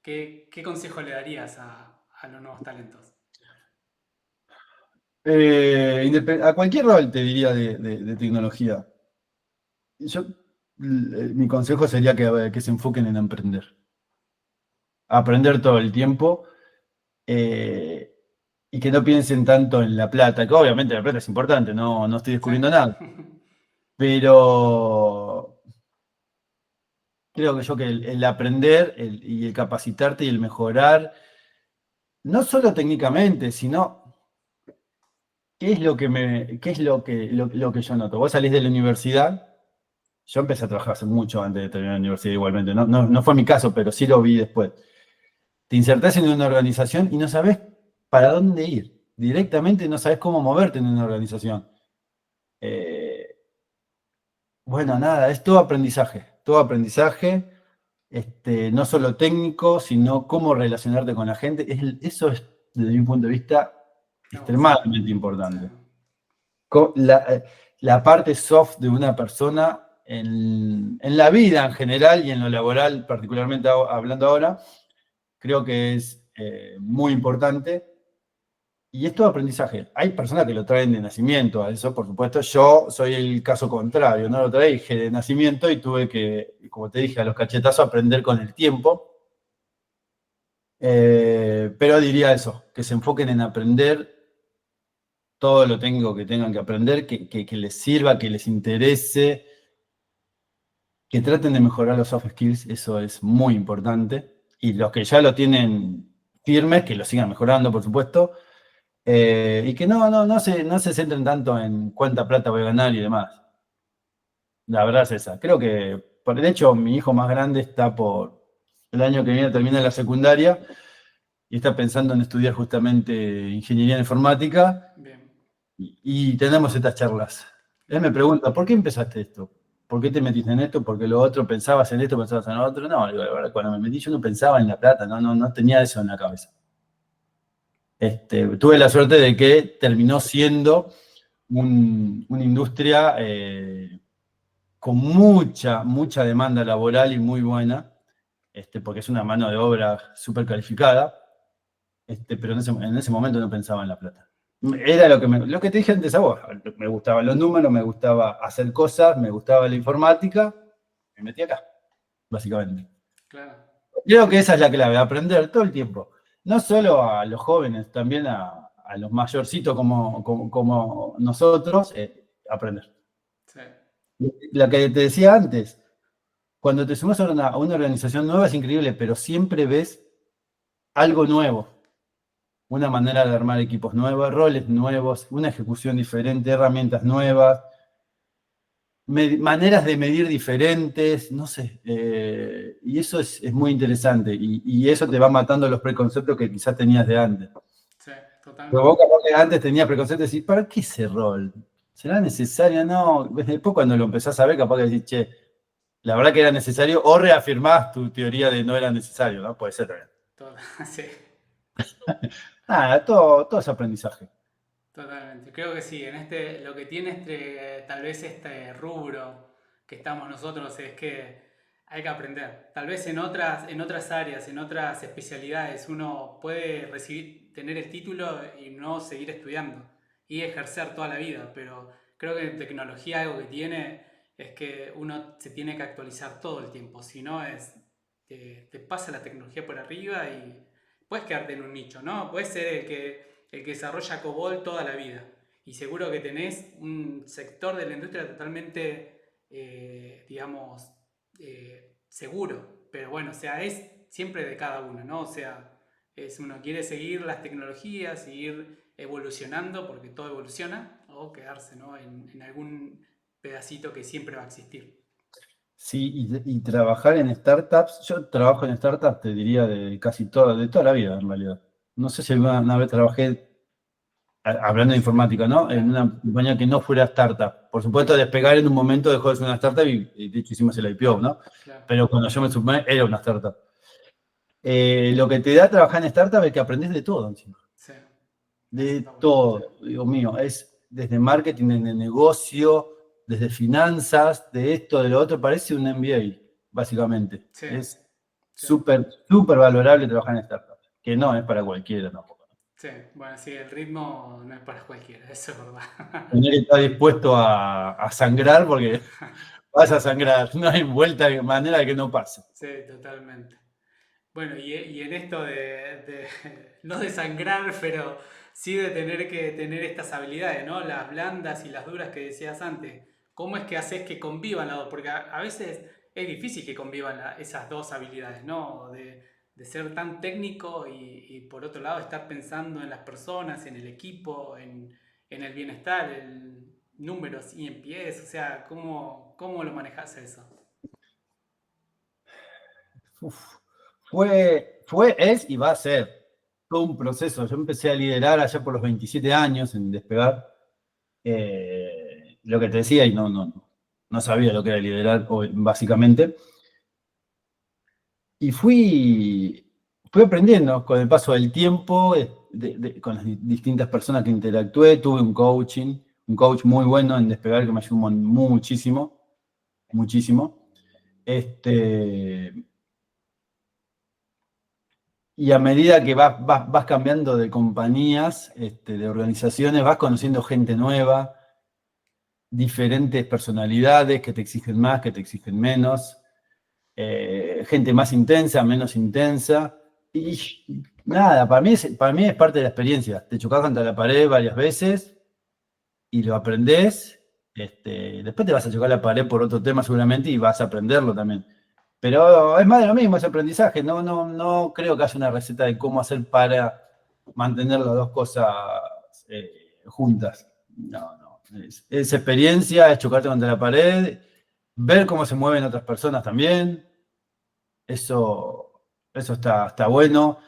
¿qué consejo le darías a los nuevos talentos? A cualquier rol te diría de tecnología. Mi consejo sería que se enfoquen en aprender todo el tiempo, eh, y que no piensen tanto en la plata, que obviamente la plata es importante, no estoy Sí, descubriendo nada, Pero creo que el aprender y el capacitarte y el mejorar, no solo técnicamente, sino qué es lo que qué es lo que yo noto. Vos salís de la universidad, yo empecé a trabajar hace mucho antes de terminar la universidad igualmente, no fue mi caso, pero sí lo vi después. Te insertás en una organización y no sabés para dónde ir. Directamente no sabés cómo moverte en una organización. Eh, bueno, nada, es todo aprendizaje. Todo aprendizaje, no solo técnico, sino cómo relacionarte con la gente. Eso es, desde mi punto de vista, No, sí, extremadamente sí, importante. La parte soft de una persona en la vida en general y en lo laboral, particularmente hablando ahora, creo que es muy importante. Y es todo aprendizaje. Hay personas que lo traen de nacimiento a eso, por supuesto. Yo soy el caso contrario, no lo traje de nacimiento y tuve que, como te dije, a los cachetazos aprender con el tiempo. Pero diría eso, que se enfoquen en aprender todo lo técnico que tengan que aprender, que les sirva, que les interese, que traten de mejorar los soft skills, eso es muy importante. Y los que ya lo tienen firmes, que lo sigan mejorando, por supuesto. Y que no se centren tanto en cuánta plata voy a ganar y demás. La verdad es esa. Creo que, de hecho, mi hijo más grande está por el año que viene, termina la secundaria y está pensando en estudiar justamente ingeniería informática bien, y tenemos estas charlas. Él me bien, pregunta, ¿por qué empezaste esto? ¿Por qué te metiste en esto? ¿Porque lo otro pensabas en esto, pensabas en lo otro? No, digo, la verdad, cuando me metí yo no pensaba en la plata, no tenía eso en la cabeza. Tuve la suerte de que terminó siendo una industria con mucha demanda laboral y muy buena, porque es una mano de obra súper calificada, pero en ese momento no pensaba en la plata. Era lo que te dije antes a vos, me gustaban los números, me gustaba hacer cosas, me gustaba la informática, me metí acá, básicamente. claro, Creo que esa es la clave, aprender todo el tiempo. No solo a los jóvenes, también a los mayorcitos como nosotros, aprender. sí, La que te decía antes, cuando te sumas a una organización nueva es increíble, pero siempre ves algo nuevo, una manera de armar equipos nuevos, roles nuevos, una ejecución diferente, herramientas nuevas, maneras de medir diferentes, no sé, y eso es muy interesante y eso te va matando los preconceptos que quizás tenías de antes. sí, Pero vos totalmente. capaz que antes tenías preconceptos y decís, ¿para qué ese rol? ¿Será necesario? No, después cuando lo empezás a ver capaz que decís, che, la verdad que era necesario, o reafirmás tu teoría de no era necesario, ¿no? Puede ser también. Todo, sí, Nada, todo es aprendizaje. totalmente. Creo que sí, en lo que tiene tal vez este rubro que estamos nosotros es que hay que aprender. Tal vez en otras áreas, en otras especialidades, uno puede tener el título y no seguir estudiando y ejercer toda la vida, pero creo que en tecnología algo que tiene es que uno se tiene que actualizar todo el tiempo, si no te pasa la tecnología por arriba y puedes quedarte en un nicho, ¿no? Puedes ser el que desarrolla COBOL toda la vida. Y seguro que tenés un sector de la industria totalmente, digamos, seguro. Pero bueno, o sea, es siempre de cada uno, ¿no? O sea, uno quiere seguir las tecnologías, seguir evolucionando, porque todo evoluciona, o quedarse, ¿no? En algún pedacito que siempre va a existir. Sí, y trabajar en startups, yo trabajo en startups, te diría, de toda la vida en realidad. No sé si una vez trabajé, hablando de informática, ¿no? En Claro, una compañía que no fuera startup. Por supuesto, despegar en un momento dejó de ser una startup y de hecho hicimos el IPO, ¿no? claro, Pero cuando yo me sumé era una startup. Lo que te da trabajar en startup es que aprendes de todo encima. sí, eso De está bueno. todo, Dios mío, es desde marketing, desde negocio, desde finanzas, de esto, de lo otro, parece un MBA, básicamente. Sí, Es sí. súper valorable trabajar en startups, que no es para cualquiera tampoco. Sí, bueno, sí, el ritmo no es para cualquiera, eso es verdad. Tener que estar dispuesto a sangrar porque vas a sangrar, no hay vuelta, manera de que no pase. Sí, totalmente. Bueno, y en esto no de sangrar, pero sí de tener que tener estas habilidades, ¿no? Las blandas y las duras que decías antes. ¿cómo es que haces que convivan las dos? Porque a veces es difícil que convivan esas dos habilidades, ¿no? De ser tan técnico y por otro lado estar pensando en las personas, en el equipo, en el bienestar, en números y en pies, o sea, ¿cómo lo manejas eso? Uf, es y va a ser todo un proceso. Yo empecé a liderar allá por los 27 años en Despegar. Lo que te decía, y no sabía lo que era liderar, básicamente. Y fui aprendiendo con el paso del tiempo, con las distintas personas que interactué. Tuve un coach muy bueno en Despegar que me ayudó muchísimo, muchísimo. Y a medida que vas cambiando de compañías, de organizaciones, vas conociendo gente nueva, diferentes personalidades que te exigen más, que te exigen menos, gente más intensa, menos intensa. Y nada, para mí es parte de la experiencia. Te chocás contra la pared varias veces y lo aprendés. Después te vas a chocar la pared por otro tema seguramente y vas a aprenderlo también. Pero es más de lo mismo, es aprendizaje. No creo que haya una receta de cómo hacer para mantener las dos cosas juntas. No. Es experiencia, es chocarte contra la pared, ver cómo se mueven otras personas también. Eso está bueno.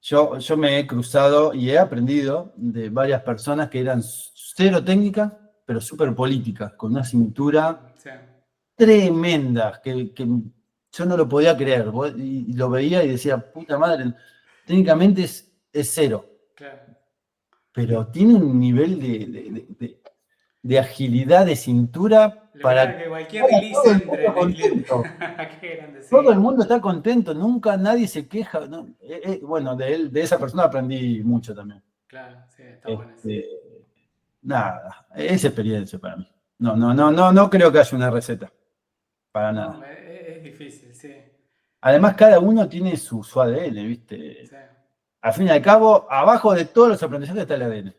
Yo me he cruzado y he aprendido de varias personas que eran cero técnicas, pero súper políticas, con una cintura O sea, tremenda, que yo no lo podía creer. Y lo veía y decía, puta madre, técnicamente es cero, claro. pero tiene un nivel de agilidad de cintura Lograr para que cualquier release todo el entre mundo en el cliente. contento. Qué grande, Todo el sí. mundo está contento, nunca nadie se queja. ¿No? Bueno, de esa persona aprendí mucho también. Claro, sí, está bueno eso. Este, nada, es experiencia para mí. No creo que haya una receta, para No, nada. es difícil, sí. Además, cada uno tiene su ADN, ¿viste? Sí, Al fin y al cabo, abajo de todos los aprendizajes está el ADN.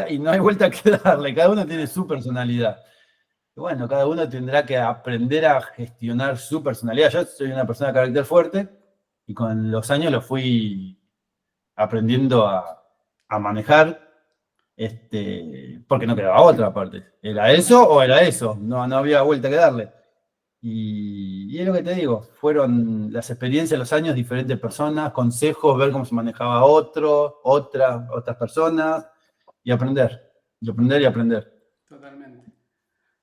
Y no hay vuelta que darle, cada uno tiene claro. su personalidad. Y bueno, cada uno tendrá que aprender a gestionar su personalidad. Yo soy una persona de carácter fuerte y con los años lo fui aprendiendo a manejar, porque no quedaba otra parte. ¿Era eso Totalmente. o era eso? No había vuelta que darle. Y es lo que te digo, fueron las experiencias, los años, diferentes personas, consejos, ver cómo se manejaba otras personas y aprender, y aprender. Totalmente.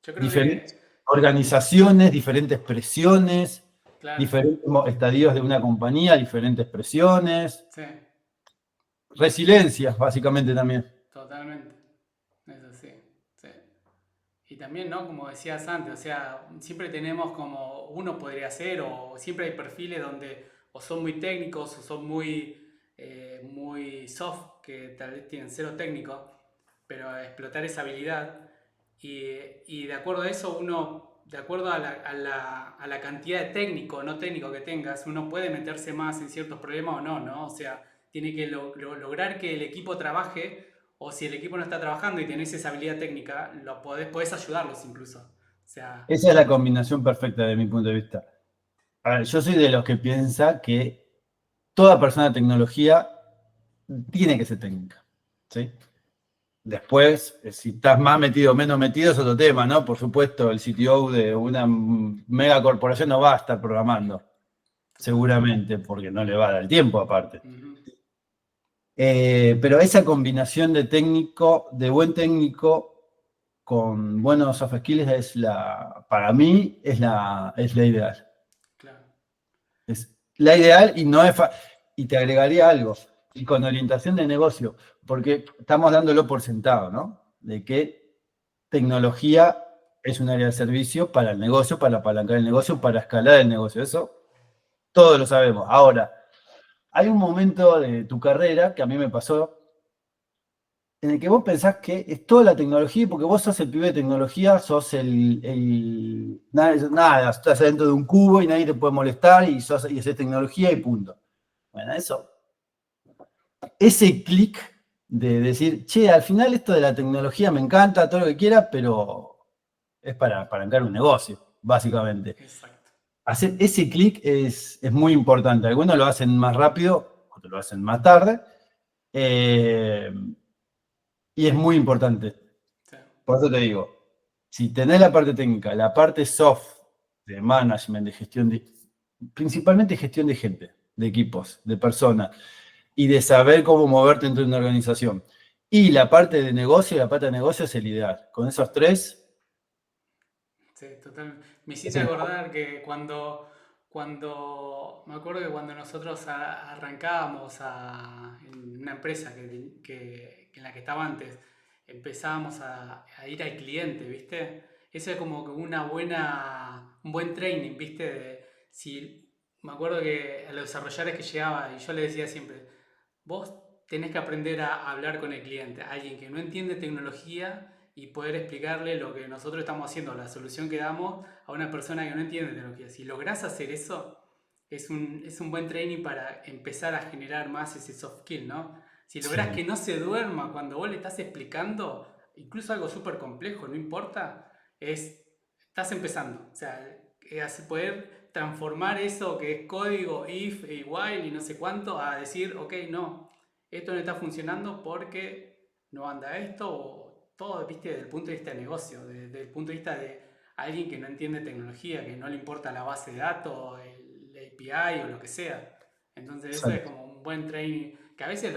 Yo creo Diferentes que, organizaciones, diferentes presiones, claro, diferentes estadios de una compañía, diferentes presiones, sí, resiliencia, básicamente también. totalmente. Eso sí, sí. Y también, ¿no? Como decías antes, o sea, siempre tenemos como uno podría ser, o siempre hay perfiles donde o son muy técnicos o son muy soft, que tal vez tienen cero técnico, pero explotar esa habilidad. Y de acuerdo a eso, uno, de acuerdo a la cantidad de técnico o no técnico que tengas, uno puede meterse más en ciertos problemas o no, ¿no? O sea, tiene que lograr que el equipo trabaje, o si el equipo no está trabajando y tenés esa habilidad técnica, podés ayudarlos incluso. O sea, Esa es la combinación perfecta de mi punto de vista. A ver, yo soy de los que piensa que toda persona de tecnología tiene que ser técnica, ¿sí? Después, si estás más metido o menos metido es otro tema, ¿no? Por supuesto, el CTO de una mega corporación no va a estar programando, totalmente. seguramente, porque no le va a dar el tiempo aparte. Ujú. Pero esa combinación de buen técnico con buenos soft skills para mí, es la ideal. Claro, Es la ideal y no es y te agregaría algo, y con orientación de negocio, porque estamos dándolo por sentado, ¿no? De que tecnología es un área de servicio para el negocio, para apalancar el negocio, para escalar el negocio. Eso todos lo sabemos. Ahora, hay un momento de tu carrera que a mí me pasó en el que vos pensás que es toda la tecnología, porque vos sos el pibe de tecnología, sos nada, estás adentro de un cubo y nadie te puede molestar y haces tecnología y punto. Bueno, ese clic de decir, che, al final esto de la tecnología me encanta, todo lo que quiera, pero es para arrancar un negocio, básicamente. Exacto. Hacer ese clic es muy importante. Algunos lo hacen más rápido, otros lo hacen más tarde, y es muy importante. Sí. Por eso te digo, si tenés la parte técnica, la parte soft de management, de gestión, principalmente gestión de gente, de equipos, de personas, y de saber cómo moverte dentro de una organización, y la parte de negocio, la parte de negocio es el ideal. Con esos tres, Sí, totalmente. Me es hiciste el... acordar que me acuerdo que cuando nosotros arrancábamos en una empresa en la que estaba antes, empezábamos a ir al cliente, ¿viste? Eso es como que un buen training, ¿viste? Me acuerdo que a los desarrolladores que llegaba, y yo les decía siempre, vos tenés que aprender a hablar con el cliente, alguien que no entiende tecnología y poder explicarle lo que nosotros estamos haciendo, la solución que damos a una persona que no entiende tecnología. Si lográs hacer eso, es un buen training para empezar a generar más ese soft skill, ¿no? Si lográs Sí, que no se duerma cuando vos le estás explicando, incluso algo súper complejo, no importa, estás empezando. O sea, poder transformar eso que es código, if, y while y no sé cuánto, a decir, ok, no, esto no está funcionando porque no anda esto, o todo, viste, desde el punto de vista de negocio, desde el punto de vista de alguien que no entiende tecnología, que no le importa la base de datos, el API o lo que sea. Entonces eso es exacto. como un buen training, que a veces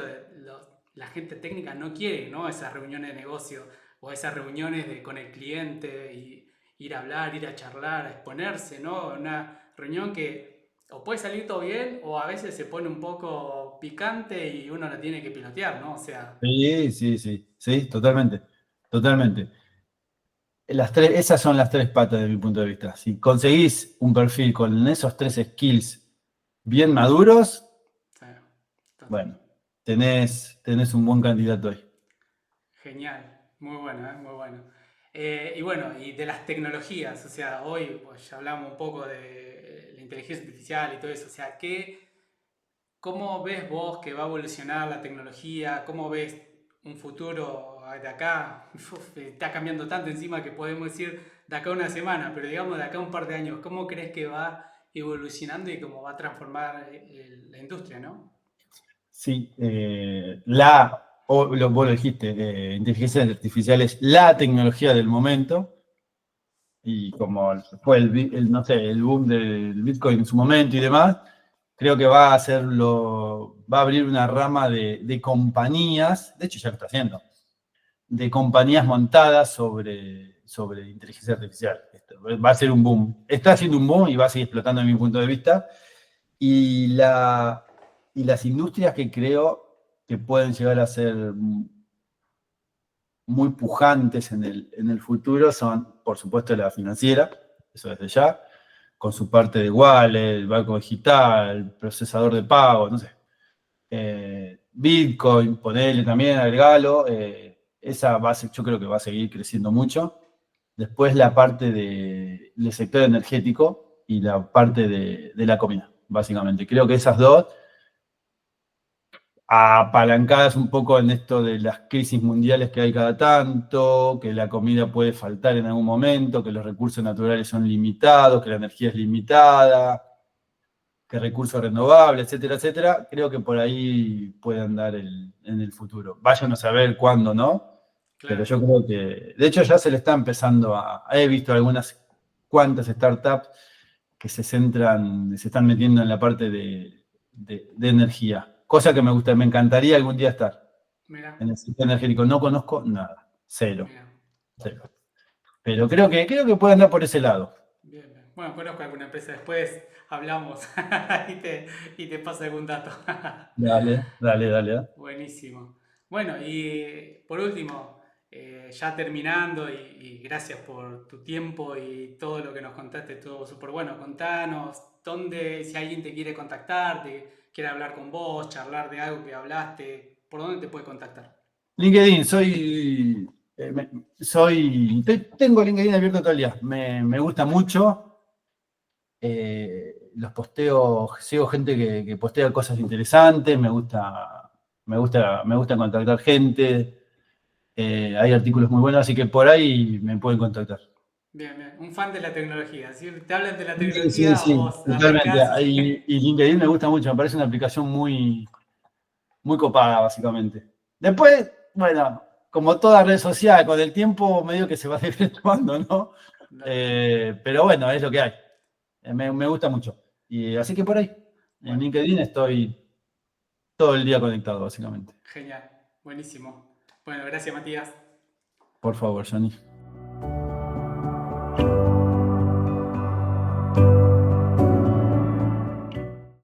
la gente técnica no quiere, ¿no? Esas reuniones de negocio o esas reuniones con el cliente y ir a hablar, ir a charlar, a exponerse, ¿no? Una reunión que o puede salir todo bien o a veces se pone un poco picante y uno la tiene que pilotear, ¿no? O sea, Sí, sí, sí, sí, totalmente, totalmente. Esas son las tres patas de mi punto de vista. Si conseguís un perfil con esos tres skills bien maduros, sí, total. bueno, tenés un buen candidato ahí. Genial, muy bueno, ¿eh? Muy bueno. Y bueno, y de las tecnologías, o sea, hoy pues, ya hablamos un poco de la inteligencia artificial y todo eso, o sea, ¿cómo ves vos que va a evolucionar la tecnología? ¿Cómo ves un futuro de acá? Uf, está cambiando tanto encima que podemos decir de acá a una semana, pero digamos de acá a un par de años, ¿cómo crees que va evolucionando y cómo va a transformar la industria, ¿no? Sí, vos lo dijiste, inteligencia artificial es la tecnología del momento, y como fue no sé, el boom del Bitcoin en su momento y demás, creo que va a abrir una rama de compañías, de hecho ya lo está haciendo, de compañías montadas sobre inteligencia artificial. Esto va a ser un boom. Está haciendo un boom y va a seguir explotando desde mi punto de vista. Y, y las industrias que creo que pueden llegar a ser muy pujantes en el futuro son, por supuesto, la financiera, eso desde ya, con su parte de wallet, el banco digital, el procesador de pago, no sé. Bitcoin, ponele también, agregalo. Esa yo creo que va a seguir creciendo mucho. Después la parte del sector energético y la parte de la comida, básicamente. Creo que esas dos, apalancadas un poco en esto de las crisis mundiales que hay cada tanto, que la comida puede faltar en algún momento, que los recursos naturales son limitados, que la energía es limitada, que recursos renovables, etcétera, etcétera, creo que por ahí puede andar en el futuro. Vayan a saber cuándo, ¿no? Pero Claro, yo creo que, de hecho ya se le está empezando he visto algunas cuantas startups que se están metiendo en la parte de energía, cosa que me gusta, me encantaría algún día estar mira, en el sector energético. No conozco nada, cero, mira. cero. Pero creo que puede andar por ese lado. Bien, bien. Bueno, conozco alguna empresa después, hablamos y te paso algún dato. Dale, dale, dale. ¿Eh? Buenísimo. Bueno, y por último, ya terminando, y gracias por tu tiempo y todo lo que nos contaste, todo súper bueno. Contanos dónde, si alguien te quiere contactar, quiere hablar con vos, charlar de algo que hablaste, ¿por dónde te puede contactar? LinkedIn, tengo LinkedIn abierto todo el día. Me gusta mucho. Los posteo, sigo gente que postea cosas interesantes, me gusta contactar gente. Hay artículos muy buenos, así que por ahí me pueden contactar. Bien, bien. Un fan de la tecnología. Si te hablan de la Sí, sí, tecnología, sí, vos totalmente. arrancás y... Y LinkedIn me gusta mucho, me parece una aplicación muy, muy copada, básicamente. Después, bueno, como toda red social, con el tiempo medio que se va desvirtuando, ¿no? Pero bueno, es lo que hay. Me gusta mucho. Y así que por ahí, en Bueno, LinkedIn estoy todo el día conectado, básicamente. genial. Buenísimo. Bueno, gracias, Matías. Por favor, Johnny.